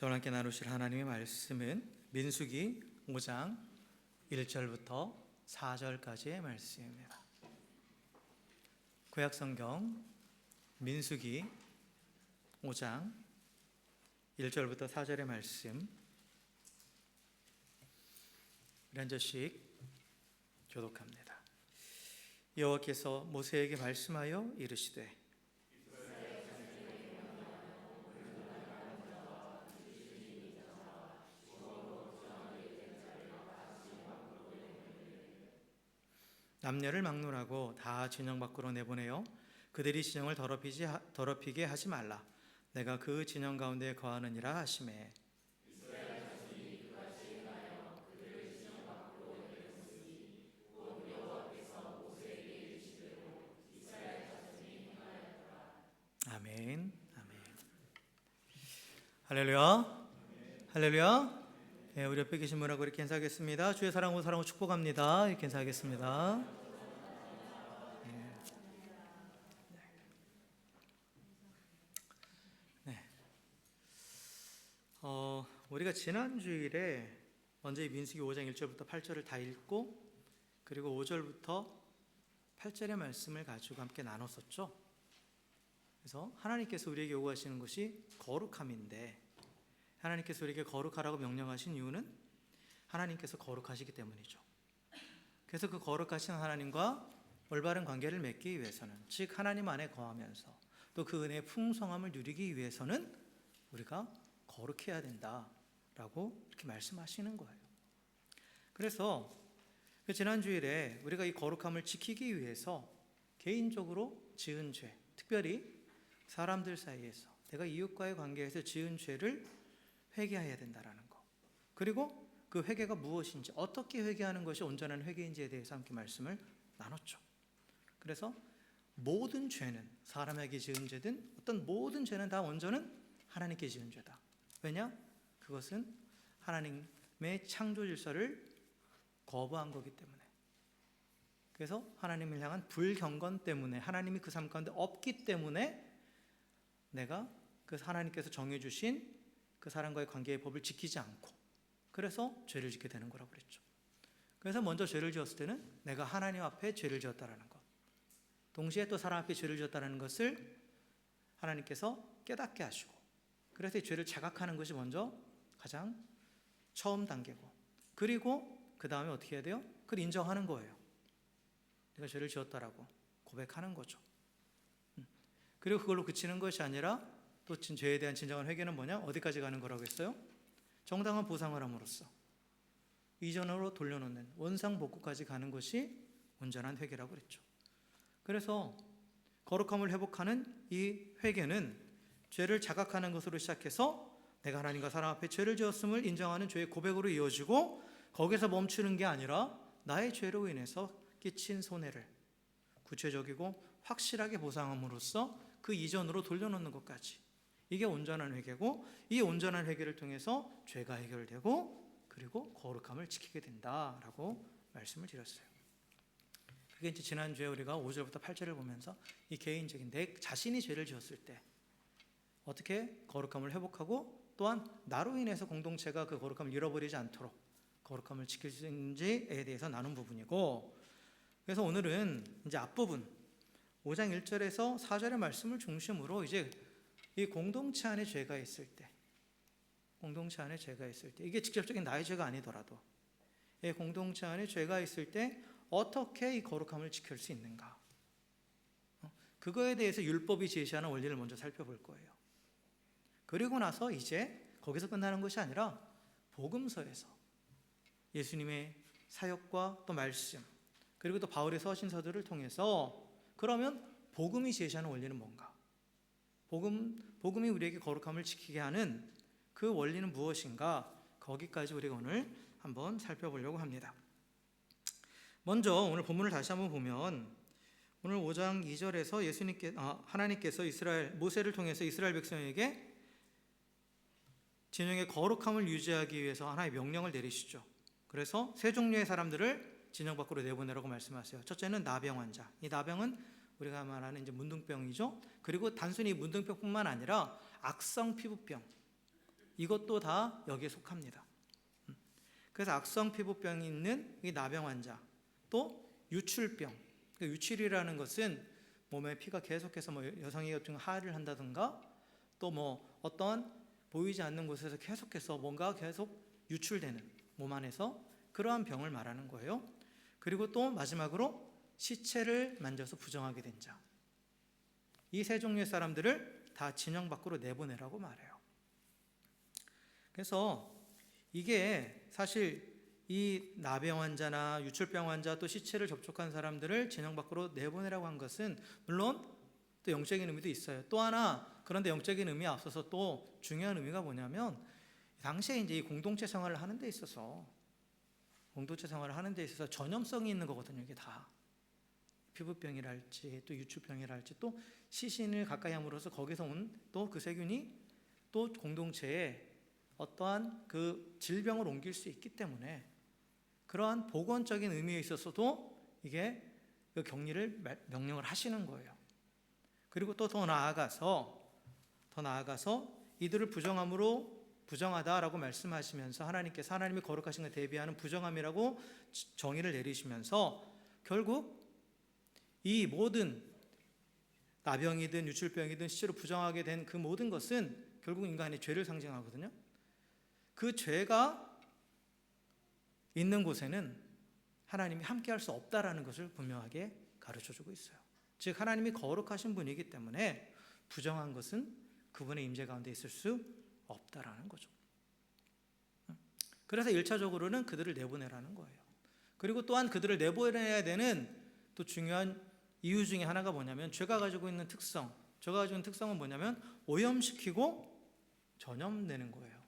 저와 함께 나누실 하나님의 말씀은 민수기 5장 1절부터 4절까지의 말씀입니다. 구약성경 민수기 5장 1절부터 4절의 말씀 한 절씩 교독합니다. 여호와께서 모세에게 말씀하여 이르시되 남녀를 막론하고 다 진영 밖으로 내보내어 그들이 진영을 더럽히게 하지 말라. 내가 그 진영 가운데 거하느니라 하시매 아멘. 아멘. 할렐루야. 할렐루야. 네, 우리 옆에 계신 분하고 이렇게 인사하겠습니다. 주의 사랑으로 축복합니다. 이렇게 인사하겠습니다. 네. 우리가 지난 주일에 먼저 이 민수기 5장 1절부터 8절을 다 읽고 그리고 5절부터 8절의 말씀을 가지고 함께 나눴었죠. 그래서 하나님께서 우리에게 요구하시는 것이 거룩함인데 하나님께서 우리에게 거룩하라고 명령하신 이유는 하나님께서 거룩하시기 때문이죠. 그래서 그 거룩하신 하나님과 올바른 관계를 맺기 위해서는, 즉 하나님 안에 거하면서 또 그 은혜의 풍성함을 누리기 위해서는 우리가 거룩해야 된다라고 이렇게 말씀하시는 거예요. 그래서 지난 주일에 우리가 이 거룩함을 지키기 위해서 개인적으로 지은 죄, 특별히 사람들 사이에서 내가 이웃과의 관계에서 지은 죄를 회개해야 된다라는 거, 그리고 그 회개가 무엇인지, 어떻게 회개하는 것이 온전한 회개인지에 대해서 함께 말씀을 나눴죠. 그래서 모든 죄는, 사람에게 지은 죄든 어떤 모든 죄는 다 원조는 하나님께 지은 죄다. 왜냐? 그것은 하나님의 창조 질서를 거부한 거기 때문에. 그래서 하나님을 향한 불경건 때문에, 하나님이 그 삶 가운데 없기 때문에 내가 그 하나님께서 정해주신 그 사람과의 관계의 법을 지키지 않고, 그래서 죄를 짓게 되는 거라고 그랬죠. 그래서 먼저 죄를 지었을 때는 내가 하나님 앞에 죄를 지었다라는 것, 동시에 또 사람 앞에 죄를 지었다는 것을 하나님께서 깨닫게 하시고, 그래서 이 죄를 자각하는 것이 먼저 가장 처음 단계고, 그리고 그 다음에 어떻게 해야 돼요? 그걸 인정하는 거예요. 내가 죄를 지었다라고 고백하는 거죠. 그리고 그걸로 그치는 것이 아니라 또 죄에 대한 진정한 회개는 뭐냐? 어디까지 가는 거라고 했어요? 정당한 보상을 함으로써 이전으로 돌려놓는 원상복구까지 가는 것이 온전한 회개라고 그랬죠. 그래서 거룩함을 회복하는 이 회개는 죄를 자각하는 것으로 시작해서 내가 하나님과 사람 앞에 죄를 지었음을 인정하는 죄의 고백으로 이어지고, 거기서 멈추는 게 아니라 나의 죄로 인해서 끼친 손해를 구체적이고 확실하게 보상함으로써 그 이전으로 돌려놓는 것까지, 이게 온전한 회개고, 이 온전한 회개를 통해서 죄가 해결되고 그리고 거룩함을 지키게 된다라고 말씀을 드렸어요. 그게 이제 지난주에 우리가 5절부터 8절을 보면서 이 개인적인 내 자신이 죄를 지었을 때 어떻게 거룩함을 회복하고, 또한 나로 인해서 공동체가 그 거룩함을 잃어버리지 않도록 거룩함을 지킬 수 있는지에 대해서 나눈 부분이고, 그래서 오늘은 이제 앞부분 5장 1절에서 4절의 말씀을 중심으로 이제 이 공동체 안에 죄가 있을 때, 이게 직접적인 나의 죄가 아니더라도 이 공동체 안에 죄가 있을 때 어떻게 이 거룩함을 지킬 수 있는가, 그거에 대해서 율법이 제시하는 원리를 먼저 살펴볼 거예요. 그리고 나서 이제 거기서 끝나는 것이 아니라 복음서에서 예수님의 사역과 또 말씀, 그리고 또 바울의 서신서들을 통해서 그러면 복음이 제시하는 원리는 뭔가, 복음이 우리에게 거룩함을 지키게 하는 그 원리는 무엇인가, 거기까지 우리가 오늘 한번 살펴보려고 합니다. 먼저 오늘 본문을 다시 한번 보면 오늘 5장 2절에서 하나님께서 모세를 통해서 이스라엘 백성에게 진영의 거룩함을 유지하기 위해서 하나의 명령을 내리시죠. 그래서 세 종류의 사람들을 진영 밖으로 내보내라고 말씀하세요. 첫째는 나병 환자. 이 나병은 우리가 말하는 이제 문둥병이죠. 그리고 단순히 문둥병뿐만 아니라 악성 피부병, 이것도 다 여기에 속합니다. 그래서 악성 피부병이 있는 이 나병 환자, 또 유출병, 유출이라는 것은 몸에 피가 계속해서 여성이 좀 하를 한다든가, 또 어떤 보이지 않는 곳에서 계속해서 뭔가 계속 유출되는 몸 안에서 그러한 병을 말하는 거예요. 그리고 또 마지막으로 시체를 만져서 부정하게 된 자, 이 세 종류의 사람들을 다 진영 밖으로 내보내라고 말해요. 그래서 이게 사실 이 나병 환자나 유출병 환자, 또 시체를 접촉한 사람들을 진영 밖으로 내보내라고 한 것은 물론 또 영적인 의미도 있어요. 또 하나, 그런데 영적인 의미에 앞서서 또 중요한 의미가 뭐냐면, 당시에 이제 이 공동체 생활을 하는 데 있어서 전염성이 있는 거거든요. 이게 다 피부병이랄지 또 유출병이랄지 또 시신을 가까이 함으로써 거기서 온 또 그 세균이 또 공동체에 어떠한 그 질병을 옮길 수 있기 때문에 그러한 보건적인 의미에 있어서도 이게 그 격리를 명령을 하시는 거예요. 그리고 또 더 나아가서 이들을 부정하다라고 말씀하시면서 하나님께서 하나님이 거룩하신 것에 대비하는 부정함이라고 정의를 내리시면서 결국 이 모든 나병이든 유출병이든 시체로 부정하게 된 그 모든 것은 결국 인간의 죄를 상징하거든요. 그 죄가 있는 곳에는 하나님이 함께할 수 없다라는 것을 분명하게 가르쳐주고 있어요. 즉 하나님이 거룩하신 분이기 때문에 부정한 것은 그분의 임재 가운데 있을 수 없다라는 거죠. 그래서 1차적으로는 그들을 내보내라는 거예요. 그리고 또한 그들을 내보내야 되는 또 중요한 이유 중에 하나가 뭐냐면, 죄가 가지고 있는 특성은 뭐냐면 오염시키고 전염되는 거예요.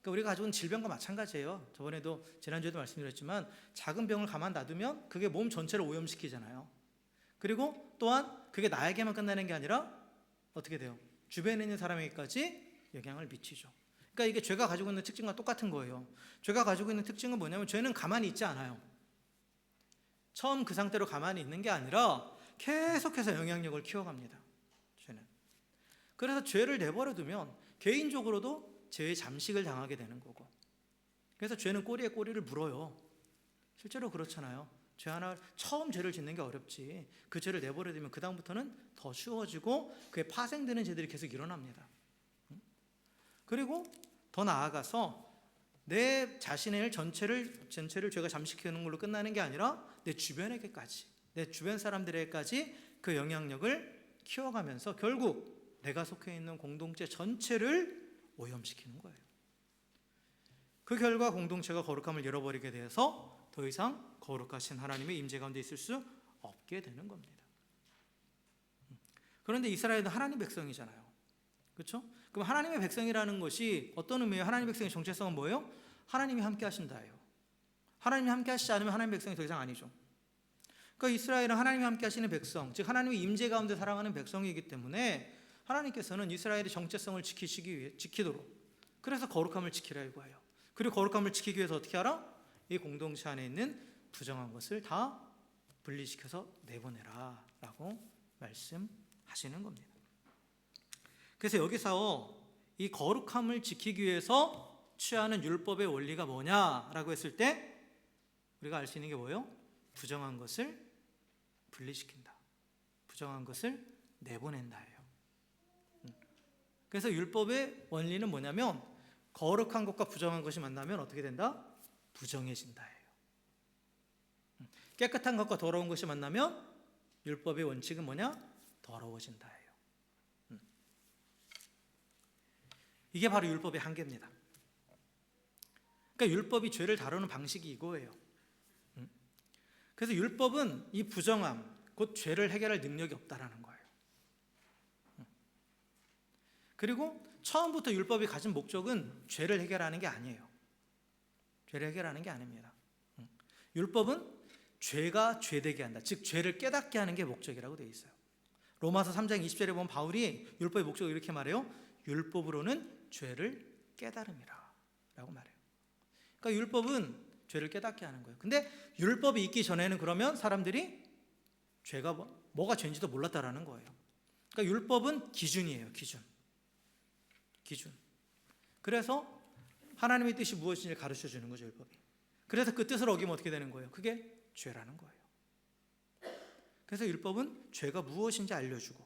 그러니까 우리가 가지고 있는 질병과 마찬가지예요. 저번에도 지난주에도 말씀드렸지만 작은 병을 가만 놔두면 그게 몸 전체를 오염시키잖아요. 그리고 또한 그게 나에게만 끝나는 게 아니라 어떻게 돼요? 주변에 있는 사람에게까지 영향을 미치죠. 그러니까 이게 죄가 가지고 있는 특징과 똑같은 거예요. 죄가 가지고 있는 특징은 뭐냐면, 죄는 가만히 있지 않아요. 처음 그 상태로 가만히 있는 게 아니라 계속해서 영향력을 키워갑니다. 죄는. 그래서 죄를 내버려 두면 개인적으로도 죄의 잠식을 당하게 되는 거고, 그래서 죄는 꼬리에 꼬리를 물어요. 실제로 그렇잖아요. 처음 죄를 짓는 게 어렵지, 그 죄를 내버려 두면 그 다음부터는 더 쉬워지고 그에 파생되는 죄들이 계속 일어납니다. 그리고 더 나아가서 내 자신의 전체를 죄가 잠식하는 걸로 끝나는 게 아니라 내 주변에게까지, 내 주변 사람들에게까지 그 영향력을 키워가면서 결국 내가 속해 있는 공동체 전체를 오염시키는 거예요. 그 결과 공동체가 거룩함을 잃어버리게 돼서 더 이상 거룩하신 하나님의 임재 가운데 있을 수 없게 되는 겁니다. 그런데 이스라엘은 하나님 백성이잖아요. 그렇죠? 그럼 하나님의 백성이라는 것이 어떤 의미예요? 하나님의 백성의 정체성은 뭐예요? 하나님이 함께 하신다예요. 하나님이 함께 하시지 않으면 하나님의 백성이 더 이상 아니죠. 그러니까 이스라엘은 하나님이 함께 하시는 백성, 즉 하나님의 임재 가운데 살아가는 백성이기 때문에 하나님께서는 이스라엘의 정체성을 지키도록, 그래서 거룩함을 지키라고 해요. 그리고 거룩함을 지키기 위해서 어떻게 하라? 이 공동체 안에 있는 부정한 것을 다 분리시켜서 내보내라 라고 말씀하시는 겁니다. 그래서 여기서 이 거룩함을 지키기 위해서 취하는 율법의 원리가 뭐냐라고 했을 때 우리가 알 수 있는 게 뭐예요? 부정한 것을 분리시킨다, 부정한 것을 내보낸다예요. 그래서 율법의 원리는 뭐냐면, 거룩한 것과 부정한 것이 만나면 어떻게 된다? 부정해진다예요. 깨끗한 것과 더러운 것이 만나면 율법의 원칙은 뭐냐? 더러워진다예요. 이게 바로 율법의 한계입니다. 그러니까 율법이 죄를 다루는 방식이 이거예요. 그래서 율법은 이 부정함, 곧 죄를 해결할 능력이 없다라는 거예요. 그리고 처음부터 율법이 가진 목적은 죄를 해결하는 게 아니에요. 죄를 해결하는 게 아닙니다. 율법은 죄가 죄되게 한다, 즉 죄를 깨닫게 하는 게 목적이라고 되어 있어요. 로마서 3장 20절에 보면 바울이 율법의 목적을 이렇게 말해요. 율법으로는 죄를 깨달음이라 라고 말해요. 그러니까 율법은 죄를 깨닫게 하는 거예요. 근데 율법이 있기 전에는 그러면 사람들이 죄가 뭐가 죄인지도 몰랐다라는 거예요. 그러니까 율법은 기준이에요. 기준. 그래서 하나님의 뜻이 무엇인지 가르쳐 주는 거죠, 율법이. 그래서 그 뜻을 어기면 어떻게 되는 거예요? 그게 죄라는 거예요. 그래서 율법은 죄가 무엇인지 알려주고,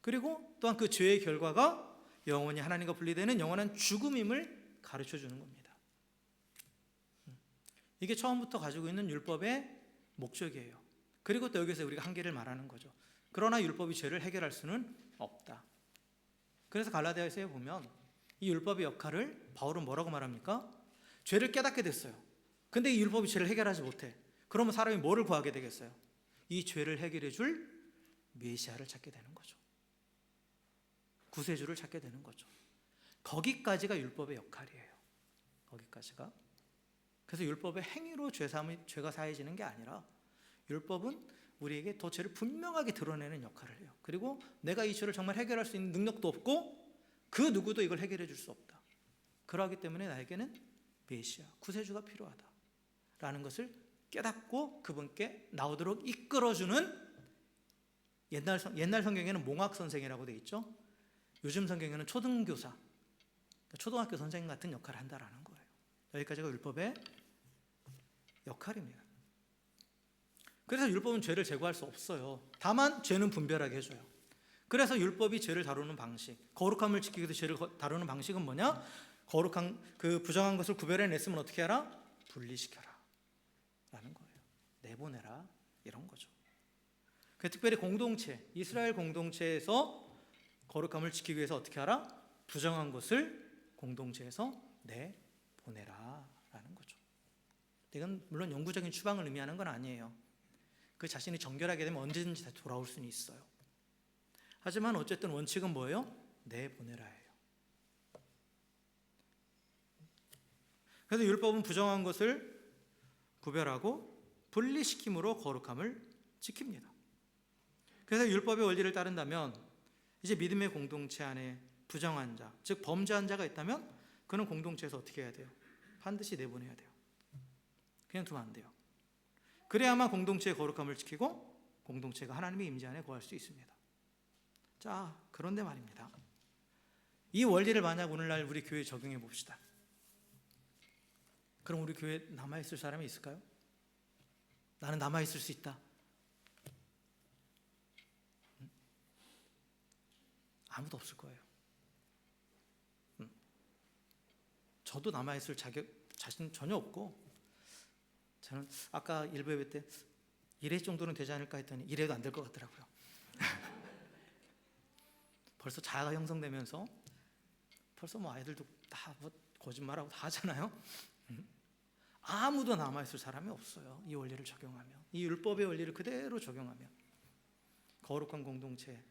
그리고 또한 그 죄의 결과가 영원히 하나님과 분리되는 영원한 죽음임을 가르쳐 주는 겁니다. 이게 처음부터 가지고 있는 율법의 목적이에요. 그리고 또 여기서 우리가 한계를 말하는 거죠. 그러나 율법이 죄를 해결할 수는 없다. 그래서 갈라디아서에 보면 이 율법의 역할을 바울은 뭐라고 말합니까? 죄를 깨닫게 됐어요. 근데 이 율법이 죄를 해결하지 못해. 그러면 사람이 뭐를 구하게 되겠어요? 이 죄를 해결해 줄 메시아를 찾게 되는 거죠. 구세주를 찾게 되는 거죠. 거기까지가 율법의 역할이에요. 거기까지가. 그래서 율법의 행위로 죄가 사해지는 게 아니라 율법은 우리에게 더 죄를 분명하게 드러내는 역할을 해요. 그리고 내가 이 죄를 정말 해결할 수 있는 능력도 없고 그 누구도 이걸 해결해 줄 수 없다. 그러기 때문에 나에게는 메시아, 구세주가 필요하다라는 것을 깨닫고 그분께 나오도록 이끌어주는, 옛날 성경에는 몽학선생이라고 되어 있죠. 요즘 성경에는 초등교사, 초등학교 선생님 같은 역할을 한다라는 거예요. 여기까지가 율법의 역할입니다. 그래서 율법은 죄를 제거할 수 없어요. 다만 죄는 분별하게 해줘요. 그래서 율법이 죄를 다루는 방식, 거룩함을 지키기 위해서 죄를 다루는 방식은 뭐냐? 거룩한 그 부정한 것을 구별해냈으면 어떻게 하라? 분리시켜라 라는 거예요. 내보내라, 이런 거죠. 특별히 공동체, 이스라엘 공동체에서 거룩함을 지키기 위해서 어떻게 하라? 부정한 것을 공동체에서 내보내라 라는 거죠. 이건 물론 영구적인 추방을 의미하는 건 아니에요. 그 자신이 정결하게 되면 언제든지 다시 돌아올 수는 있어요. 하지만 어쨌든 원칙은 뭐예요? 내보내라예요. 그래서 율법은 부정한 것을 구별하고 분리시킴으로 거룩함을 지킵니다. 그래서 율법의 원리를 따른다면 이제 믿음의 공동체 안에 부정한 자, 즉 범죄한 자가 있다면 그는 공동체에서 어떻게 해야 돼요? 반드시 내보내야 돼요. 그냥 두면 안 돼요. 그래야만 공동체의 거룩함을 지키고 공동체가 하나님의 임재 안에 거할 수 있습니다. 자, 그런데 말입니다. 이 원리를 만약 오늘날 우리 교회에 적용해 봅시다. 그럼 우리 교회에 남아있을 사람이 있을까요? 나는 남아있을 수 있다. 아무도 없을 거예요. 저도 남아있을 자신 전혀 없고, 저는 아까 일부 예배 때 1회 정도는 되지 않을까 했더니 1회도 안 될 것 같더라고요. 벌써 자아가 형성되면서 벌써 뭐 아이들도 다 뭐 거짓말하고 다 하잖아요. 아무도 남아있을 사람이 없어요. 이 원리를 적용하면, 이 율법의 원리를 그대로 적용하면. 거룩한 공동체,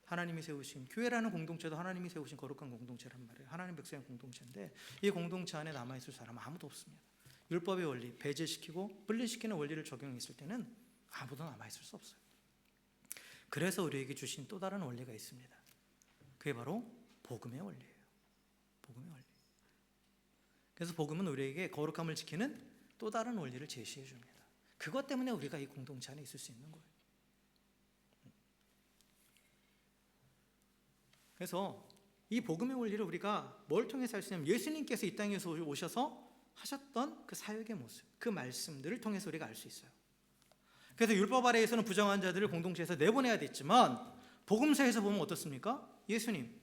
하나님이 세우신, 교회라는 공동체도 하나님이 세우신 거룩한 공동체란 말이에요. 하나님 백성의 공동체인데 이 공동체 안에 남아있을 사람은 아무도 없습니다. 율법의 원리, 배제시키고 분리시키는 원리를 적용했을 때는 아무도 남아있을 수 없어요. 그래서 우리에게 주신 또 다른 원리가 있습니다. 그게 바로 복음의 원리예요. 복음의 원리. 그래서 복음은 우리에게 거룩함을 지키는 또 다른 원리를 제시해 줍니다. 그것 때문에 우리가 이 공동체 안에 있을 수 있는 거예요. 그래서 이 복음의 원리를 우리가 뭘 통해서 할 수 있냐면 예수님께서 이 땅에서 오셔서 하셨던 그 사역의 모습, 그 말씀들을 통해서 우리가 알 수 있어요. 그래서 율법 아래에서는 부정한 자들을 공동체에서 내보내야 됐지만 복음서에서 보면 어떻습니까? 예수님,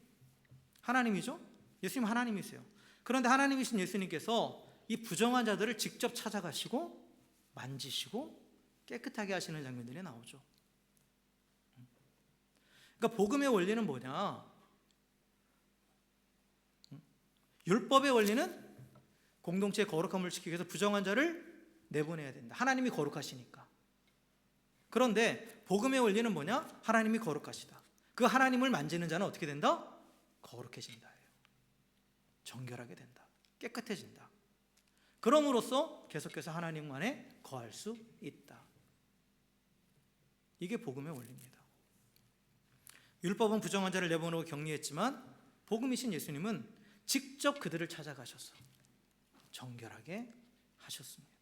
하나님이죠? 예수님 하나님이세요. 그런데 하나님이신 예수님께서 이 부정한 자들을 직접 찾아가시고 만지시고 깨끗하게 하시는 장면들이 나오죠. 그러니까 복음의 원리는 뭐냐? 율법의 원리는 공동체의 거룩함을 지키기 위해서 부정한 자를 내보내야 된다. 하나님이 거룩하시니까. 그런데 복음의 원리는 뭐냐? 하나님이 거룩하시다. 그 하나님을 만지는 자는 어떻게 된다? 거룩해진다. 정결하게 된다. 깨끗해진다. 그럼으로써 계속해서 하나님 안에 거할 수 있다. 이게 복음의 원리입니다. 율법은 부정한 자를 내보내고 격리했지만 복음이신 예수님은 직접 그들을 찾아가셔서 정결하게 하셨습니다.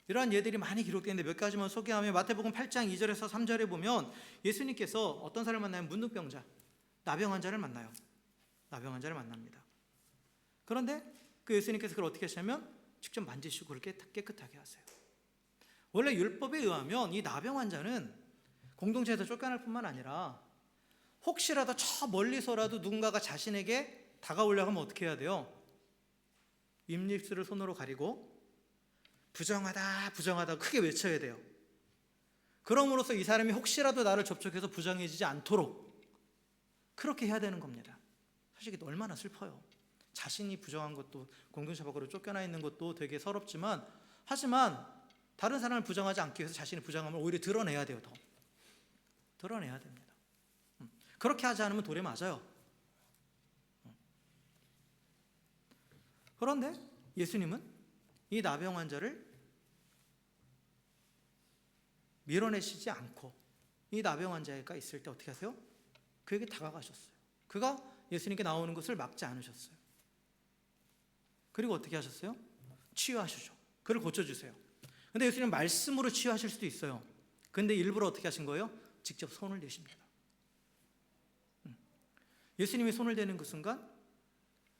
이러한 예들이 많이 기록되는데 몇 가지만 소개하면 마태복음 8장 2절에서 3절에 보면 예수님께서 어떤 사람을 만나면 문둥병자, 나병 환자를 만나요. 나병 환자를 만납니다. 그런데 그 예수님께서 그걸 어떻게 하시냐면 직접 만지시고 그렇게 깨끗하게 하세요. 원래 율법에 의하면 이 나병 환자는 공동체에서 쫓겨날 뿐만 아니라 혹시라도 저 멀리서라도 누군가가 자신에게 다가오려고 하면 어떻게 해야 돼요? 입입술을 손으로 가리고 부정하다 부정하다 크게 외쳐야 돼요. 그럼으로써 이 사람이 혹시라도 나를 접촉해서 부정해지지 않도록 그렇게 해야 되는 겁니다. 사실 이게 얼마나 슬퍼요. 자신이 부정한 것도 공동체 밖으로 쫓겨나 있는 것도 되게 서럽지만 하지만 다른 사람을 부정하지 않기 위해서 자신의 부정함을 오히려 드러내야 돼요. 더 드러내야 됩니다. 그렇게 하지 않으면 돌에 맞아요. 그런데 예수님은 이 나병 환자를 밀어내시지 않고 이 나병 환자가 있을 때 어떻게 하세요? 그에게 다가가셨어요. 그가 예수님께 나오는 것을 막지 않으셨어요. 그리고 어떻게 하셨어요? 치유하시죠. 그를 고쳐주세요. 근데 예수님은 말씀으로 치유하실 수도 있어요. 근데 일부러 어떻게 하신 거예요? 직접 손을 대십니다. 예수님이 손을 대는 그 순간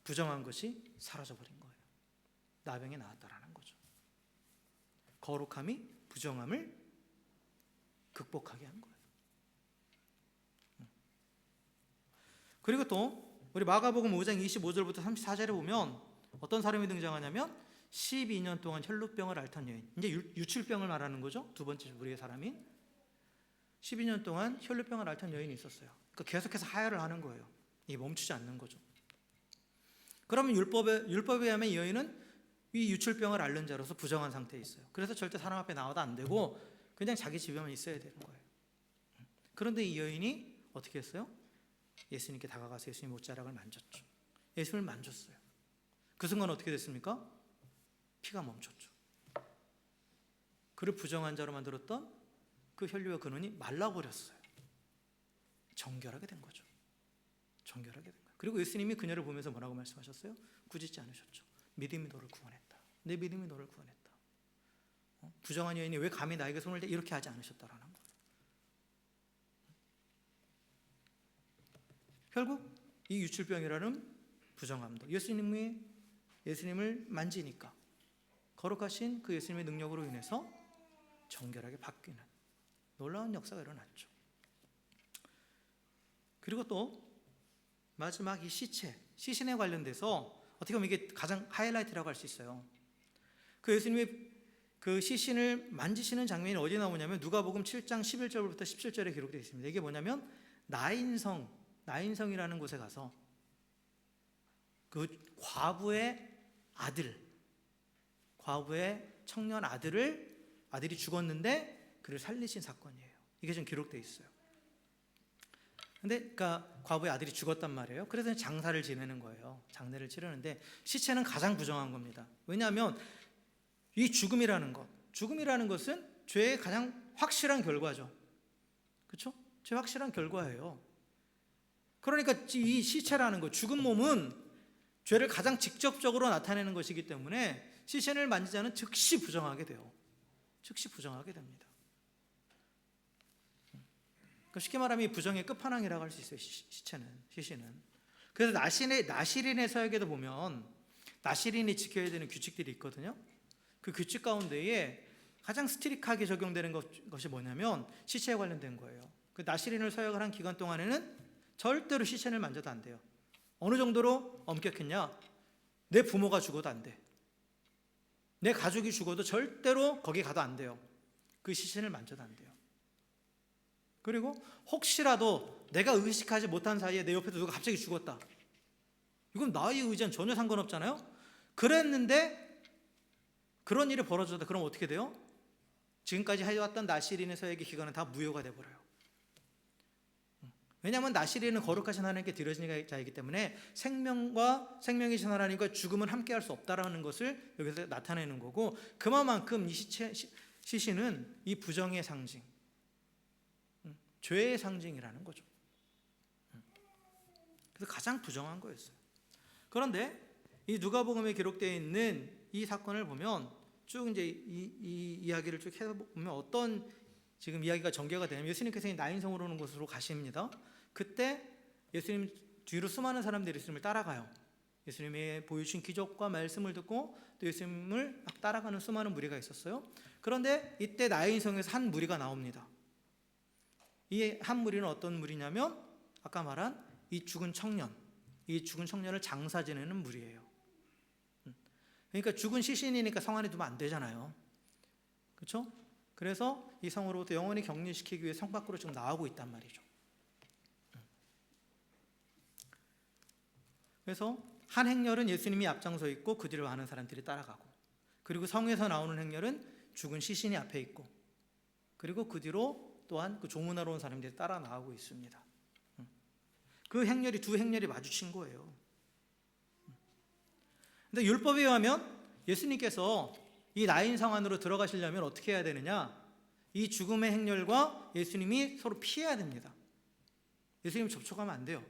부정한 것이 사라져버린 거예요. 나병이 나았다라는 거죠. 거룩함이 부정함을 극복하게 한 거예요. 그리고 또 우리 마가복음 5장 25절부터 34절에 보면 어떤 사람이 등장하냐면 12년 동안 혈루병을 앓던 여인, 이제 유출병을 말하는 거죠. 두 번째 우리의 사람인 12년 동안 혈루병을 앓던 여인이 있었어요. 그러니까 계속해서 하혈을 하는 거예요. 이게 멈추지 않는 거죠. 그러면 율법에 의하면 이 여인은 이 유출병을 앓는 자로서 부정한 상태에 있어요. 그래서 절대 사람 앞에 나와도 안 되고 그냥 자기 집에만 있어야 되는 거예요. 그런데 이 여인이 어떻게 했어요? 예수님께 다가가서 예수님 옷자락을 만졌죠. 예수님을 만졌어요. 그 순간 어떻게 됐습니까? 피가 멈췄죠. 그를 부정한 자로 만들었던 그 혈류와 근원이 말라버렸어요. 정결하게 된 거죠. 정결하게 된 거예요. 그리고 예수님이 그녀를 보면서 뭐라고 말씀하셨어요? 꾸짖지 않으셨죠. 믿음이 너를 구원했다. 내 믿음이 너를 구원했다. 부정한 여인이 왜 감히 나에게 손을 대 이렇게 하지 않으셨다라는 거예요. 결국 이 유출병이라는 부정함도 예수님을 만지니까 거룩하신 그 예수님의 능력으로 인해서 정결하게 바뀌는 놀라운 역사가 일어났죠. 그리고 또 마지막 이 시신에 관련돼서 어떻게 보면 이게 가장 하이라이트라고 할 수 있어요. 그 예수님의 그 시신을 만지시는 장면이 어디 나오냐면 누가복음 7장 11절부터 17절에 기록되어 있습니다. 이게 뭐냐면 나인성이라는 곳에 가서 그 과부의 청년 아들이 죽었는데 그를 살리신 사건이에요. 이게 지금 기록되어 있어요. 근데 그러니까 과부의 아들이 죽었단 말이에요. 그래서 장사를 지내는 거예요. 장례를 치르는데 시체는 가장 부정한 겁니다. 왜냐하면 이 죽음이라는 것은 죄의 가장 확실한 결과죠. 그렇죠? 죄 확실한 결과예요. 그러니까 이 시체라는 것, 죽은 몸은 죄를 가장 직접적으로 나타내는 것이기 때문에 시신을 만지자는 즉시 부정하게 돼요. 즉시 부정하게 됩니다. 그러니까 쉽게 말하면 이 부정의 끝판왕이라고 할 수 있어요. 시신은. 그래서 나시린의 서약에도 보면 나시린이 지켜야 되는 규칙들이 있거든요. 그 규칙 가운데에 가장 스트릭하게 적용되는 것이 뭐냐면 시체에 관련된 거예요. 그 나시린을 서약을 한 기간 동안에는 절대로 시체를 만져도 안 돼요. 어느 정도로 엄격했냐? 내 부모가 죽어도 안 돼. 내 가족이 죽어도 절대로 거기 가도 안 돼요. 그 시신을 만져도 안 돼요. 그리고 혹시라도 내가 의식하지 못한 사이에 내 옆에서 누가 갑자기 죽었다. 이건 나의 의지와는 전혀 상관없잖아요. 그랬는데 그런 일이 벌어졌다. 그럼 어떻게 돼요? 지금까지 해왔던 나시린의 서약의 기간은 다 무효가 돼버려요. 왜냐하면 나시린은 거룩하신 하나님께 드려진 자이기 때문에 생명이신 하나님과 죽음은 함께할 수 없다라는 것을 여기서 나타내는 거고, 그만큼 이 시신은 이 부정의 상징, 죄의 상징이라는 거죠. 그래서 가장 부정한 거였어요. 그런데 이 누가복음에 기록되어 있는 이 사건을 보면 쭉 이제 이 이야기를 쭉 해보면 어떤 지금 이야기가 전개가 되냐면 예수님께서 나인성으로 오는 곳으로 가십니다. 그때 예수님 뒤로 수많은 사람들이 예수님을 따라가요. 예수님의 보여주신 기적과 말씀을 듣고 또 예수님을 막 따라가는 수많은 무리가 있었어요. 그런데 이때 나인성에서 한 무리가 나옵니다. 이 한 무리는 어떤 무리냐면 아까 말한 이 죽은 청년을 장사 지내는 무리예요. 그러니까 죽은 시신이니까 성 안에 두면 안 되잖아요. 그렇죠? 그래서 이 성으로부터 영원히 격리시키기 위해 성 밖으로 지금 나오고 있단 말이죠. 그래서 한 행렬은 예수님이 앞장서 있고 그 뒤를 많은 사람들이 따라가고, 그리고 성에서 나오는 행렬은 죽은 시신이 앞에 있고, 그리고 그 뒤로 또한 그 조문하러 온 사람들이 따라 나오고 있습니다. 그 행렬이 두 행렬이 마주친 거예요. 근데 율법에 의하면 예수님께서 이 나인성 안으로 들어가시려면 어떻게 해야 되느냐? 이 죽음의 행렬과 예수님이 서로 피해야 됩니다. 예수님 접촉하면 안 돼요.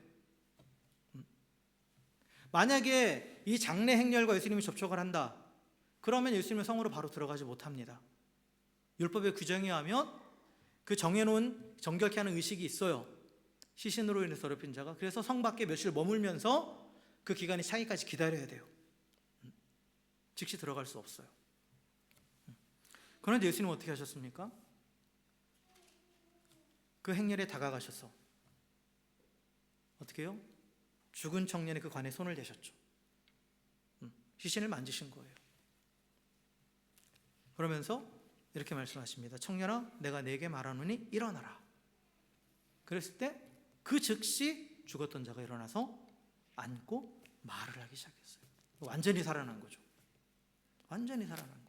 만약에 이 장례 행렬과 예수님이 접촉을 한다, 그러면 예수님은 성으로 바로 들어가지 못합니다. 율법의 규정에 의하면 그 정해놓은 정결케 하는 의식이 있어요. 시신으로 인해서 더럽힌 자가. 그래서 성 밖에 며칠 머물면서 그 기간이 차기까지 기다려야 돼요. 즉시 들어갈 수 없어요. 그런데 예수님은 어떻게 하셨습니까? 그 행렬에 다가가셔서 어떻게 해요? 죽은 청년의 그 관에 손을 대셨죠. 시신을 만지신 거예요. 그러면서 이렇게 말씀하십니다. 청년아, 내가 네게 말하노니 일어나라. 그랬을 때 그 즉시 죽었던 자가 일어나서 앉고 말을 하기 시작했어요. 완전히 살아난 거죠. 완전히 살아난 거예요.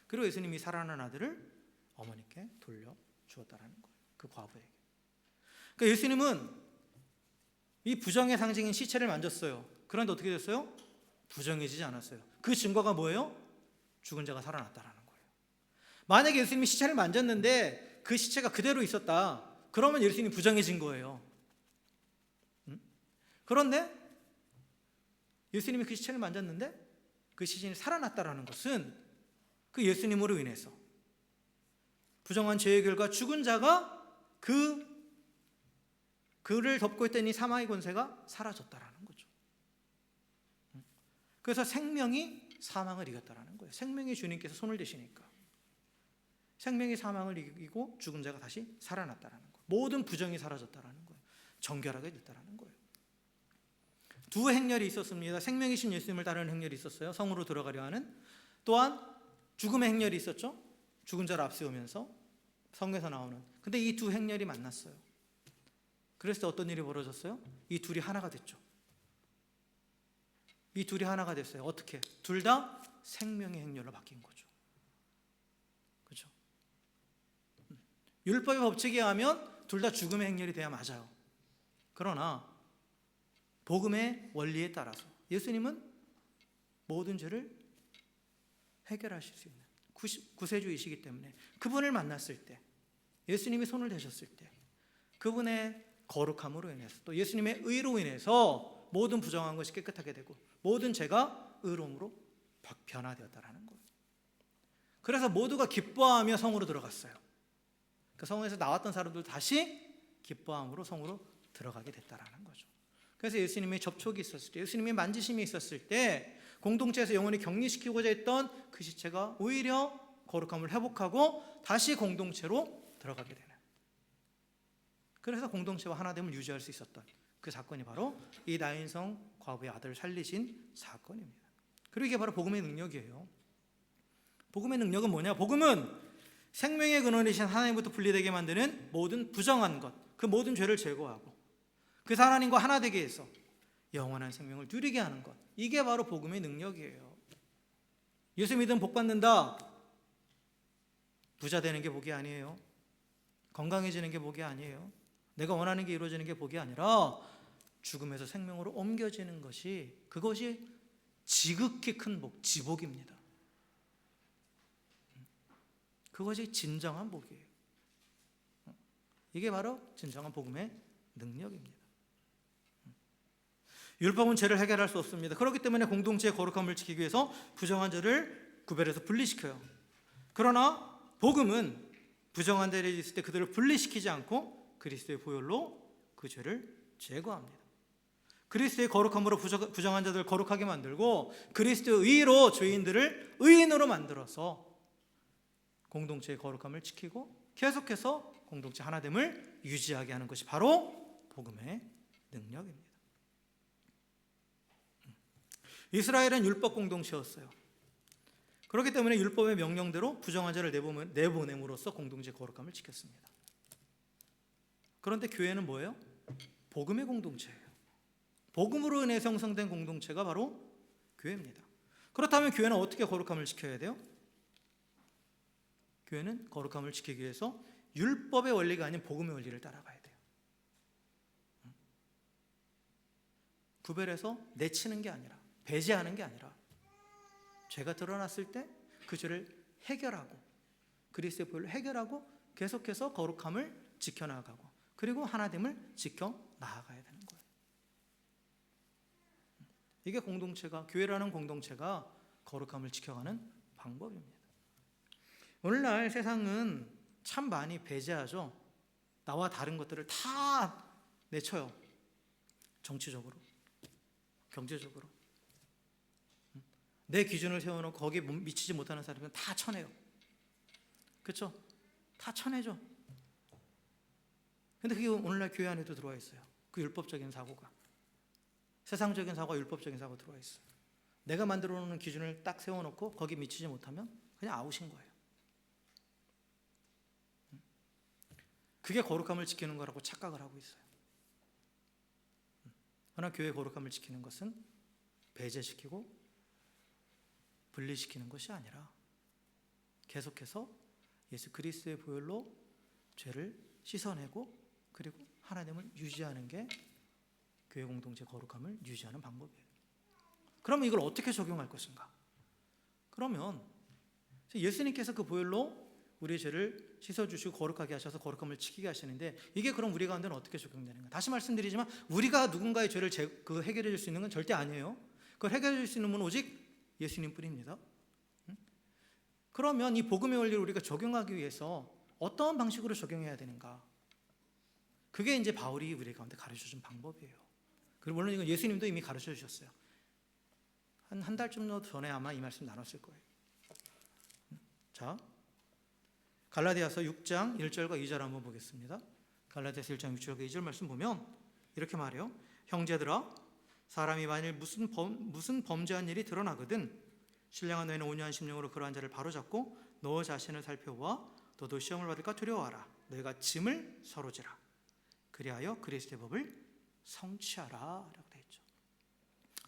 그리고 예수님이 살아난 아들을 어머니께 돌려 주었다라는 거예요. 그 과부에게. 그러니까 예수님은 이 부정의 상징인 시체를 만졌어요. 그런데 어떻게 됐어요? 부정해지지 않았어요. 그 증거가 뭐예요? 죽은 자가 살아났다라는 거예요. 만약에 예수님이 시체를 만졌는데 그 시체가 그대로 있었다, 그러면 예수님이 부정해진 거예요. 그런데 예수님이 그 시체를 만졌는데 그 시신이 살아났다라는 것은 그 예수님으로 인해서 부정한 죄의 결과 죽은 자가 그를 덮고 있던 이 사망의 권세가 사라졌다라는 거죠. 그래서 생명이 사망을 이겼다라는 거예요. 생명의 주님께서 손을 대시니까 생명이 사망을 이기고 죽은 자가 다시 살아났다라는 거예요. 모든 부정이 사라졌다라는 거예요. 정결하게 됐다라는 거예요. 두 행렬이 있었습니다. 생명이신 예수님을 따르는 행렬이 있었어요. 성으로 들어가려 하는. 또한 죽음의 행렬이 있었죠. 죽은 자를 앞세우면서 성에서 나오는. 근데 이 두 행렬이 만났어요. 그래서 어떤 일이 벌어졌어요? 이 둘이 하나가 됐죠. 이 둘이 하나가 됐어요. 어떻게? 둘 다 생명의 행렬로 바뀐 거죠. 그렇죠? 율법의 법칙에 의하면 둘 다 죽음의 행렬이 돼야 맞아요. 그러나 복음의 원리에 따라서 예수님은 모든 죄를 해결하실 수 있는 구세주이시기 때문에 그분을 만났을 때, 예수님이 손을 대셨을 때 그분의 거룩함으로 인해서 또 예수님의 의로 인해서 모든 부정한 것이 깨끗하게 되고 모든 죄가 의로움으로 변화되었다라는 거예요. 그래서 모두가 기뻐하며 성으로 들어갔어요. 그 성에서 나왔던 사람들 다시 기뻐함으로 성으로 들어가게 됐다라는 거죠. 그래서 예수님의 접촉이 있었을 때, 예수님의 만지심이 있었을 때 공동체에서 영원히 격리시키고자 했던 그 시체가 오히려 거룩함을 회복하고 다시 공동체로 들어가게 되는, 그래서 공동체와 하나됨을 유지할 수 있었던 그 사건이 바로 이 나인성 과부의 아들을 살리신 사건입니다. 그리고 이게 바로 복음의 능력이에요. 복음의 능력은 뭐냐? 복음은 생명의 근원이신 하나님부터 분리되게 만드는 모든 부정한 것, 그 모든 죄를 제거하고 그 하나님과 하나 되게 해서 영원한 생명을 누리게 하는 것, 이게 바로 복음의 능력이에요. 예수 믿으면 복 받는다, 부자 되는 게 복이 아니에요. 건강해지는 게 복이 아니에요. 내가 원하는 게 이루어지는 게 복이 아니라 죽음에서 생명으로 옮겨지는 것이, 그것이 지극히 큰 복, 지복입니다. 그것이 진정한 복이에요. 이게 바로 진정한 복음의 능력입니다. 율법은 죄를 해결할 수 없습니다. 그렇기 때문에 공동체의 거룩함을 지키기 위해서 부정한 자를 구별해서 분리시켜요. 그러나 복음은 부정한 자들이 있을 때 그들을 분리시키지 않고 그리스도의 보혈로 그 죄를 제거합니다. 그리스도의 거룩함으로 부정한 자들을 거룩하게 만들고 그리스도의 의로 죄인들을 의인으로 만들어서 공동체의 거룩함을 지키고 계속해서 공동체 하나됨을 유지하게 하는 것이 바로 복음의 능력입니다. 이스라엘은 율법 공동체였어요. 그렇기 때문에 율법의 명령대로 부정한 자를 내보냄으로써 공동체 거룩함을 지켰습니다. 그런데 교회는 뭐예요? 복음의 공동체예요. 복음으로 인해 형성된 공동체가 바로 교회입니다. 그렇다면 교회는 어떻게 거룩함을 지켜야 돼요? 교회는 거룩함을 지키기 위해서 율법의 원리가 아닌 복음의 원리를 따라가야 돼요. 구별해서 내치는 게 아니라, 배제하는 게 아니라, 죄가 드러났을 때 그 죄를 해결하고 그리스도의 보혈로 해결하고 계속해서 거룩함을 지켜나가고 그리고 하나됨을 지켜 나아가야 되는 거예요. 이게 공동체가, 교회라는 공동체가 거룩함을 지켜가는 방법입니다. 오늘날 세상은 참 많이 배제하죠. 나와 다른 것들을 다 내쳐요. 정치적으로, 경제적으로. 내 기준을 세워놓고 거기에 미치지 못하는 사람들은 다 쳐내요. 그렇죠? 다 쳐내죠. 근데 그게 오늘날 교회 안에도 들어와 있어요. 그 율법적인 사고가. 세상적인 사고와 율법적인 사고가 들어와 있어요. 내가 만들어 놓는 기준을 딱 세워놓고 거기에 미치지 못하면 그냥 아웃인 거예요. 그게 거룩함을 지키는 거라고 착각을 하고 있어요. 그러나 교회의 거룩함을 지키는 것은 배제시키고 분리시키는 것이 아니라 계속해서 예수 그리스도의 보혈로 죄를 씻어내고 그리고 하나님을 유지하는 게 교회 공동체 거룩함을 유지하는 방법이에요. 그러면 이걸 어떻게 적용할 것인가? 그러면 예수님께서 그 보혈로 우리의 죄를 씻어주시고 거룩하게 하셔서 거룩함을 지키게 하시는데 이게 그럼 우리 가운데는 어떻게 적용되는가? 다시 말씀드리지만 우리가 누군가의 죄를 해결해 줄 수 있는 건 절대 아니에요. 그걸 해결해 줄 수 있는 분은 오직 예수님 뿐입니다. 그러면 이 복음의 원리를 우리가 적용하기 위해서 어떤 방식으로 적용해야 되는가? 그게 이제 바울이 우리 가운데 가르쳐준 방법이에요. 그리고 물론 이건 예수님도 이미 가르쳐 주셨어요. 한 달쯤 전에 아마 이 말씀 나눴을 거예요. 자, 갈라디아서 6장 1절과 2절 한번 보겠습니다. 갈라디아서 1장 6절과 2절 말씀 보면 이렇게 말해요. 형제들아, 사람이 만일 무슨 범죄한 일이 드러나거든 신령한 너희는 온유한 심령으로 그러한 자를 바로잡고 너 자신을 살펴보아 너도 시험을 받을까 두려워하라. 너희가 짐을 서로지라. 그리하여 그리스도의 법을 성취하라 라고 되어 있죠.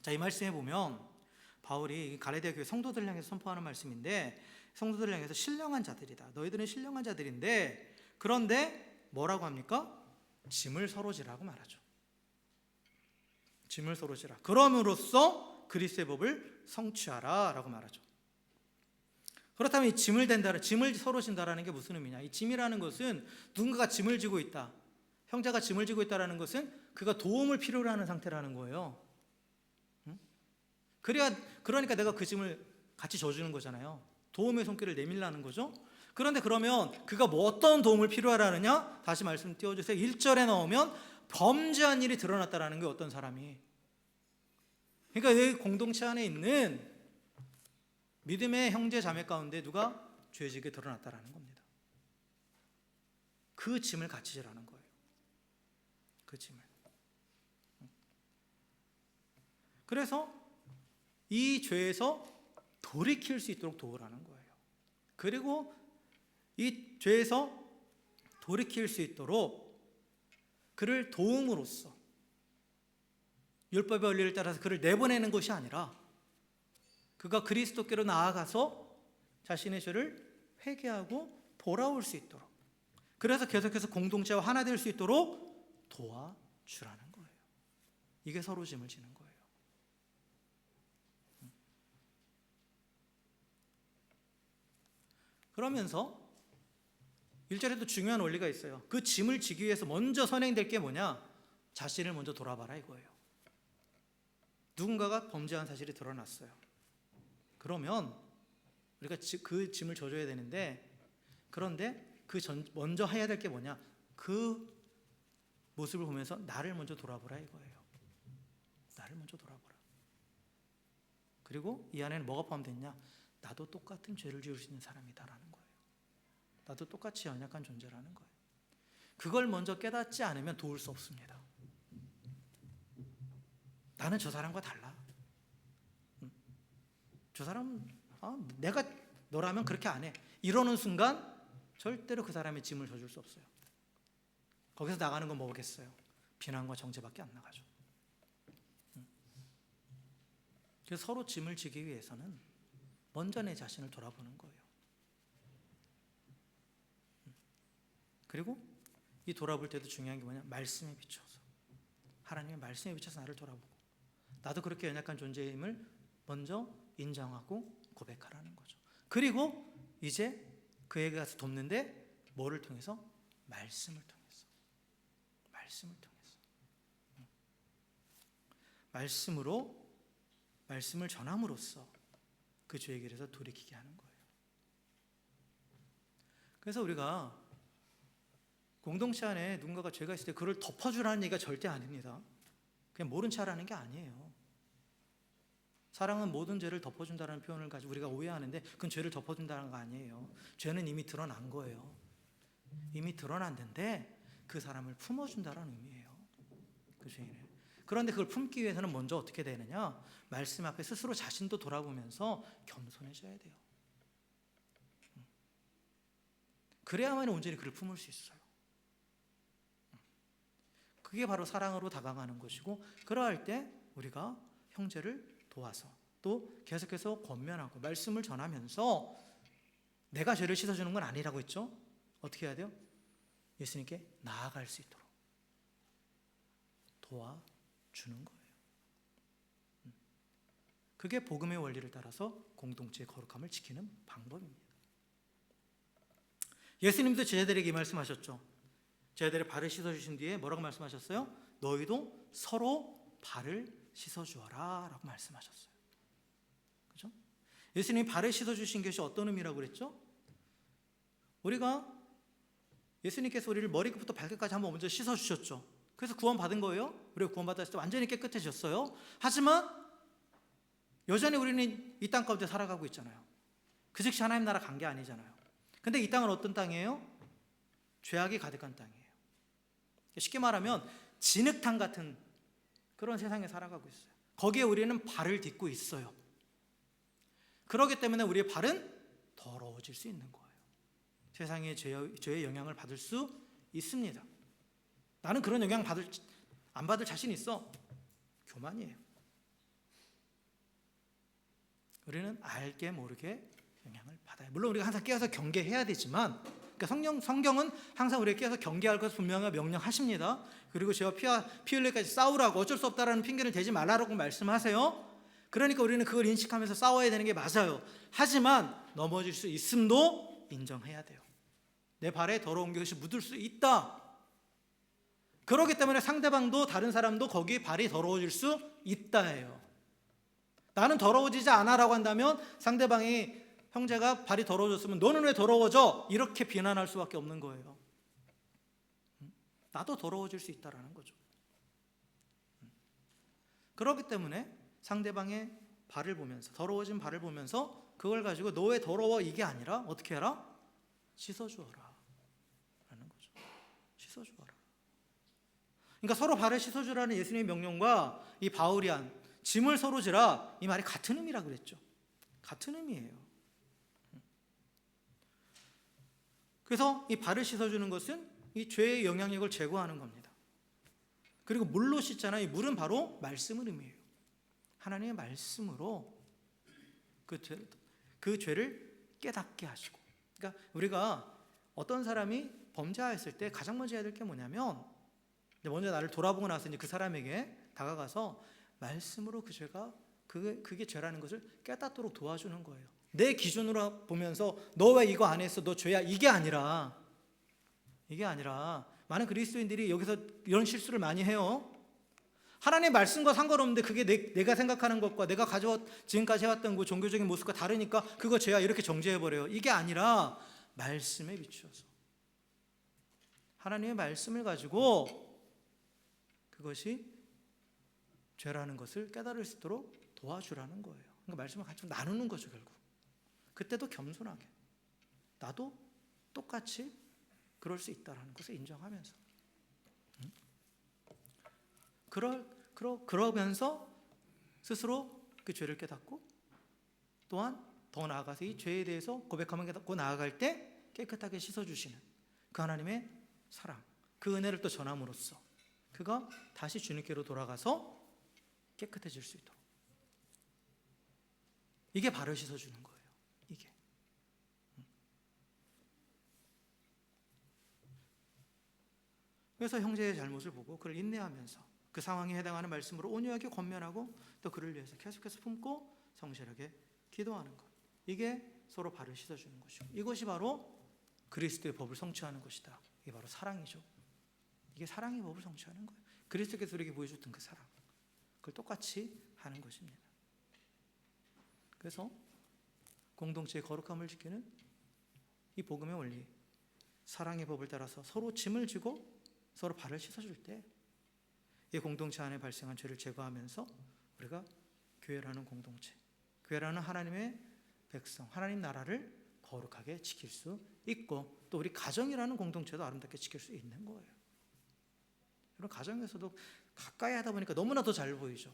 자, 이 말씀에 보면 바울이 갈라디아 교회 성도들을 향해서 선포하는 말씀인데 성도들을 향해서 신령한 자들이다. 너희들은 신령한 자들인데 그런데 뭐라고 합니까? 짐을 서로지라고 말하죠. 짐을 서로지라. 그럼으로써 그리스도의 법을 성취하라 라고 말하죠. 그렇다면 이 짐을 서로 진다라는 게 무슨 의미냐? 이 짐이라는 것은 누군가가 짐을 지고 있다. 형제가 짐을 지고 있다라는 것은 그가 도움을 필요로 하는 상태라는 거예요. 그러니까 내가 그 짐을 같이 져주는 거잖아요. 도움의 손길을 내밀라는 거죠. 그런데 그러면 그가 뭐 어떤 도움을 필요하라느냐? 다시 말씀 띄워주세요. 1절에 나오면 범죄한 일이 드러났다라는 게 어떤 사람이. 그러니까 이 공동체 안에 있는 믿음의 형제 자매 가운데 누가 죄지게 드러났다라는 겁니다. 그 짐을 같이 지라는 거예요. 그 짐을. 그래서 이 죄에서 돌이킬 수 있도록 도우라는 거예요. 그리고 이 죄에서 돌이킬 수 있도록 그를 도움으로써 율법의 원리를 따라서 그를 내보내는 것이 아니라 그가 그리스도께로 나아가서 자신의 죄를 회개하고 돌아올 수 있도록 그래서 계속해서 공동체와 하나 될 수 있도록 도와주라는 거예요. 이게 서로 짐을 지는 거예요. 그러면서 1절에도 중요한 원리가 있어요. 그 짐을 지기 위해서 먼저 선행될 게 뭐냐? 자신을 먼저 돌아봐라 이거예요. 누군가가 범죄한 사실이 드러났어요. 그러면 우리가 그 짐을 져줘야 되는데 그런데 먼저 해야 될 게 뭐냐? 그 모습을 보면서 나를 먼저 돌아보라 이거예요. 먼저 돌아보라. 그리고 이 안에는 뭐가 포함되어 있냐? 나도 똑같은 죄를 지을 수 있는 사람이다라는 거예요. 나도 똑같이 연약한 존재라는 거예요. 그걸 먼저 깨닫지 않으면 도울 수 없습니다. 나는 저 사람과 달라. 저 사람은 내가 너라면 그렇게 안 해. 이러는 순간 절대로 그 사람의 짐을 져줄 수 없어요. 거기서 나가는 건 뭐겠어요? 비난과 정죄밖에 안 나가죠. 그래서 서로 짐을 지기 위해서는 먼저 내 자신을 돌아보는 거예요. 그리고 이 돌아볼 때도 중요한 게 뭐냐? 말씀에 비춰서, 하나님의 말씀에 비춰서 나를 돌아보고, 나도 그렇게 연약한 존재임을 먼저 인정하고 고백하라는 거죠. 그리고 이제 그에게 가서 돕는데 뭐를 통해서? 말씀을 통해서. 말씀을 전함으로써 그 죄의 길에서 돌이키게 하는 거예요. 그래서 우리가 공동체 안에 누군가가 죄가 있을 때 그걸 덮어주라는 얘기가 절대 아닙니다. 그냥 모른 체 하라는 게 아니에요. 사랑은 모든 죄를 덮어준다는 표현을 가지고 우리가 오해하는데 그건 죄를 덮어준다는 거 아니에요. 죄는 이미 드러난 거예요. 이미 드러났는데 그 사람을 품어준다는 의미예요. 그 죄인을. 그런데 그걸 품기 위해서는 먼저 어떻게 되느냐? 말씀 앞에 스스로 자신도 돌아보면서 겸손해져야 돼요. 그래야만 온전히 그를 품을 수 있어요. 그게 바로 사랑으로 다가가는 것이고, 그러할 때 우리가 형제를 도와서 또 계속해서 권면하고 말씀을 전하면서 내가 죄를 씻어주는 건 아니라고 했죠. 어떻게 해야 돼요? 예수님께 나아갈 수 있도록 도와주는 거예요. 그게 복음의 원리를 따라서 공동체의 거룩함을 지키는 방법입니다. 예수님도 제자들에게 이 말씀하셨죠. 제자들의 발을 씻어주신 뒤에 뭐라고 말씀하셨어요? 너희도 서로 발을 씻어주어라 라고 말씀하셨어요. 그렇죠? 예수님이 발을 씻어주신 것이 어떤 의미라고 그랬죠? 우리가 예수님께서 우리를 머리끝부터 발끝까지 한번 먼저 씻어주셨죠. 그래서 구원받은 거예요. 우리가 구원받았을 때 완전히 깨끗해졌어요. 하지만 여전히 우리는 이 땅 가운데 살아가고 있잖아요. 그 즉시 하나님 나라 간 게 아니잖아요. 근데 이 땅은 어떤 땅이에요? 죄악이 가득한 땅이에요. 쉽게 말하면 진흙탕 같은 그런 세상에 살아가고 있어요. 거기에 우리는 발을 딛고 있어요. 그렇기 때문에 우리의 발은 더러워질 수 있는 거예요. 세상의 죄의 영향을 받을 수 있습니다. 나는 그런 영향 안 받을 자신 있어. 교만이에요. 우리는 알게 모르게 영향을 받아요. 물론 우리가 항상 깨어서 경계해야 되지만, 그러니까 성경은 항상 우리에게 깨어서 경계할 것을 분명하게 명령하십니다. 그리고 죄와 피 흘릴까지 싸우라고, 어쩔 수 없다라는 핑계를 대지 말라라고 말씀하세요. 그러니까 우리는 그걸 인식하면서 싸워야 되는 게 맞아요. 하지만 넘어질 수 있음도 인정해야 돼요. 내 발에 더러운 것이 묻을 수 있다. 그렇기 때문에 상대방도 다른 사람도 거기에 발이 더러워질 수 있다예요. 나는 더러워지지 않아라고 한다면 상대방이 형제가 발이 더러워졌으면 너는 왜 더러워져? 이렇게 비난할 수밖에 없는 거예요. 나도 더러워질 수 있다라는 거죠. 그렇기 때문에 상대방의 발을 보면서, 더러워진 발을 보면서 그걸 가지고 너 왜 더러워? 이게 아니라 어떻게 해라? 씻어주어라 라는 거죠. 씻어주어라. 그러니까 서로 발을 씻어주라는 예수님의 명령과 이 바울이 한 짐을 서로 지라, 이 말이 같은 의미라고 그랬죠. 같은 의미예요. 그래서 이 발을 씻어주는 것은 이 죄의 영향력을 제거하는 겁니다. 그리고 물로 씻잖아요. 이 물은 바로 말씀을 의미해요. 하나님의 말씀으로 그 죄를 깨닫게 하시고. 그러니까 우리가 어떤 사람이 범죄하였을 때 가장 먼저 해야 될 게 뭐냐면, 먼저 나를 돌아보고 나서 이제 그 사람에게 다가가서 말씀으로 그 죄가 그게 죄라는 것을 깨닫도록 도와주는 거예요. 내 기준으로 보면서 너 왜 이거 안 했어? 너 죄야. 이게 아니라 많은 그리스도인들이 여기서 이런 실수를 많이 해요. 하나님의 말씀과 상관없는데 그게 내가 생각하는 것과 내가 지금까지 해왔던 그 종교적인 모습과 다르니까 그거 죄야 이렇게 정죄해버려요. 이게 아니라 말씀에 비추어서 하나님의 말씀을 가지고 그것이 죄라는 것을 깨달을 수 있도록 도와주라는 거예요. 그러니까 말씀을 같이 나누는 거죠, 결국. 그때도 겸손하게 나도 똑같이 그럴 수 있다는 것을 인정하면서 그러면서 스스로 그 죄를 깨닫고 또한 더 나아가서 이 죄에 대해서 고백하고 나아갈 때 깨끗하게 씻어주시는 그 하나님의 사랑, 그 은혜를 또 전함으로써 그가 다시 주님께로 돌아가서 깨끗해질 수 있도록, 이게 발을 씻어주는 거예요. 이게 그래서 형제의 잘못을 보고 그를 인내하면서 그 상황에 해당하는 말씀으로 온유하게 권면하고 또 그를 위해서 계속해서 품고 성실하게 기도하는 것, 이게 서로 발을 씻어주는 것이고, 이것이 바로 그리스도의 법을 성취하는 것이다. 이게 바로 사랑이죠. 이게 사랑의 법을 성취하는 거예요. 그리스도께서 우리에게 보여줬던 그 사랑, 그걸 똑같이 하는 것입니다. 그래서 공동체의 거룩함을 지키는 이 복음의 원리, 사랑의 법을 따라서 서로 짐을 지고 서로 발을 씻어줄 때 이 공동체 안에 발생한 죄를 제거하면서 우리가 교회라는 공동체, 교회라는 하나님의 백성, 하나님 나라를 거룩하게 지킬 수 있고, 또 우리 가정이라는 공동체도 아름답게 지킬 수 있는 거예요. 이런 가정에서도 가까이 하다 보니까 너무나 더 잘 보이죠.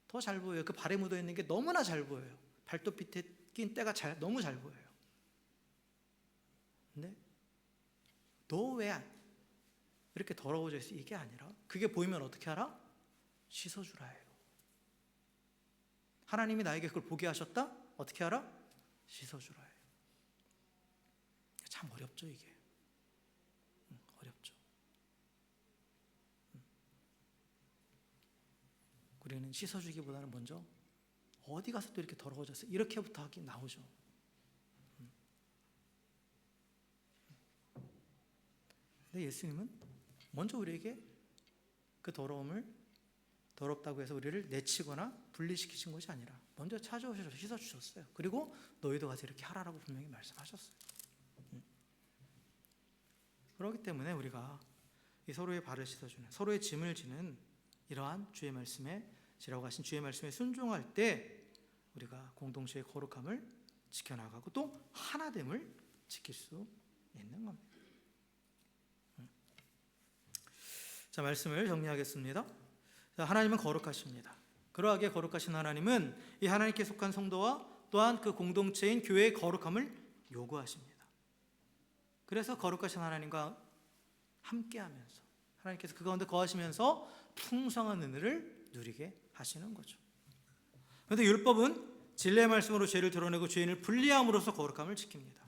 더 잘 보여요. 그 발에 묻어 있는 게 너무나 잘 보여요. 발톱 밑에 낀 때가 너무 잘 보여요. 근데 너 왜 이렇게 더러워져 있어? 이게 아니라 그게 보이면 어떻게 하라? 씻어주라 해요. 하나님이 나에게 그걸 보게 하셨다? 어떻게 하라? 씻어주라 해요. 참 어렵죠, 이게. 어렵죠. 우리는 씻어주기보다는 먼저 어디 가서 또 이렇게 더러워졌어? 이렇게부터 하기 나오죠. 근데 예수님은 먼저 우리에게 그 더럽다고 해서 우리를 내치거나 분리시키신 것이 아니라 먼저 찾아오셔서 씻어주셨어요. 그리고 너희도 가서 이렇게 하라라고 분명히 말씀하셨어요. 그렇기 때문에 우리가 이 서로의 발을 씻어주는, 서로의 짐을 지는 이러한 주의 말씀에, 지라고 하신 주의 말씀에 순종할 때 우리가 공동체의 거룩함을 지켜나가고 또 하나됨을 지킬 수 있는 겁니다. 자, 말씀을 정리하겠습니다. 자, 하나님은 거룩하십니다. 그러하게 거룩하신 하나님은 이 하나님께 속한 성도와 또한 그 공동체인 교회의 거룩함을 요구하십니다. 그래서 거룩하신 하나님과 함께하면서 하나님께서 그 가운데 거하시면서 풍성한 은혜를 누리게 하시는 거죠. 그런데 율법은 진리의 말씀으로 죄를 드러내고 죄인을 분리함으로써 거룩함을 지킵니다.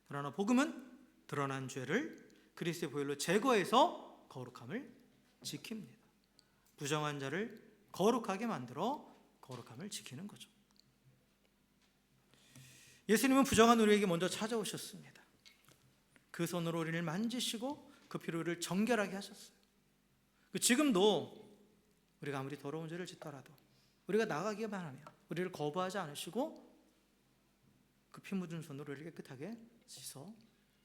그러나 복음은 드러난 죄를 그리스도의 보혈로 제거해서 거룩함을 지킵니다. 부정한 자를 거룩하게 만들어 거룩함을 지키는 거죠. 예수님은 부정한 우리에게 먼저 찾아오셨습니다. 그 손으로 우리를 만지시고 그 피로 우리를 정결하게 하셨어요. 지금도 우리가 아무리 더러운 죄를 짓더라도 우리가 나가기만 하면 우리를 거부하지 않으시고 그 피 묻은 손으로 우리를 깨끗하게 씻어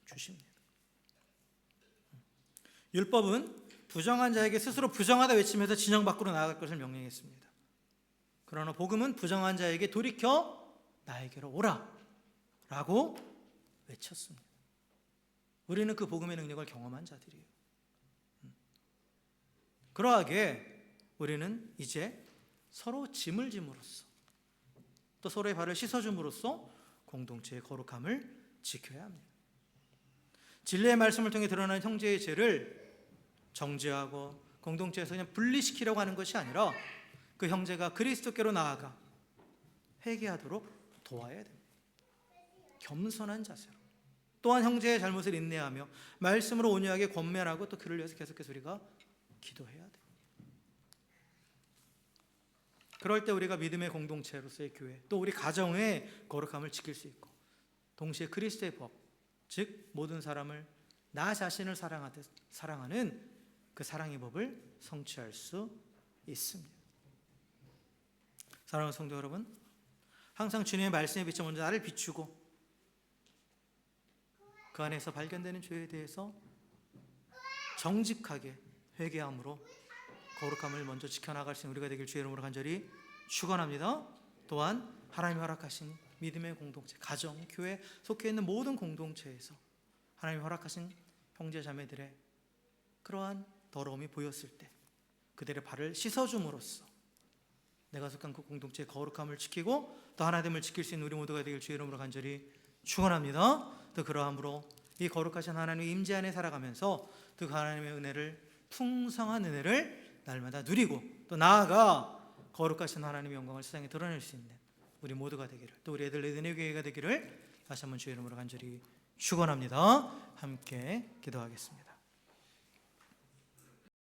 주십니다. 율법은 부정한 자에게 스스로 부정하다 외치면서 진영 밖으로 나아갈 것을 명령했습니다. 그러나 복음은 부정한 자에게 돌이켜 나에게로 오라 라고 외쳤습니다. 우리는 그 복음의 능력을 경험한 자들이에요. 그러하게 우리는 이제 서로 짐을 짐으로써 또 서로의 발을 씻어줌으로써 공동체의 거룩함을 지켜야 합니다. 진리의 말씀을 통해 드러나는 형제의 죄를 정죄하고 공동체에서 그냥 분리시키려고 하는 것이 아니라 그 형제가 그리스도께로 나아가 회개하도록 도와야 됩니다. 겸손한 자세로 또한 형제의 잘못을 인내하며 말씀으로 온유하게 권면하고 또 그를 위해서 계속해서 우리가 기도해야 돼요. 그럴 때 우리가 믿음의 공동체로서의 교회 또 우리 가정의 거룩함을 지킬 수 있고 동시에 그리스도의 법, 즉 모든 사람을 나 자신을 사랑하듯 사랑하는 그 사랑의 법을 성취할 수 있습니다. 사랑하는 성도 여러분, 항상 주님의 말씀에 비춰 먼저 나를 비추고 그 안에서 발견되는 죄에 대해서 정직하게 회개함으로 거룩함을 먼저 지켜나갈 수 있는 우리가 되길 주의 이름으로 간절히 축원합니다. 또한 하나님이 허락하신 믿음의 공동체, 가정, 교회 속해 있는 모든 공동체에서 하나님이 허락하신 형제 자매들의 그러한 더러움이 보였을 때 그들의 발을 씻어줌으로써 내가 속한 그 공동체의 거룩함을 지키고 또 하나됨을 지킬 수 있는 우리 모두가 되길 주의 이름으로 간절히 축원합니다. 또 그러함으로 이 거룩하신 하나님의 임재 안에 살아가면서 그 하나님의 은혜를, 풍성한 은혜를 날마다 누리고 또 나아가 거룩하신 하나님의 영광을 세상에 드러낼 수 있는 우리 모두가 되기를, 또 우리 애들 은혜 교회가 되기를 다시 한번 주의 이름으로 간절히 축원합니다. 함께 기도하겠습니다.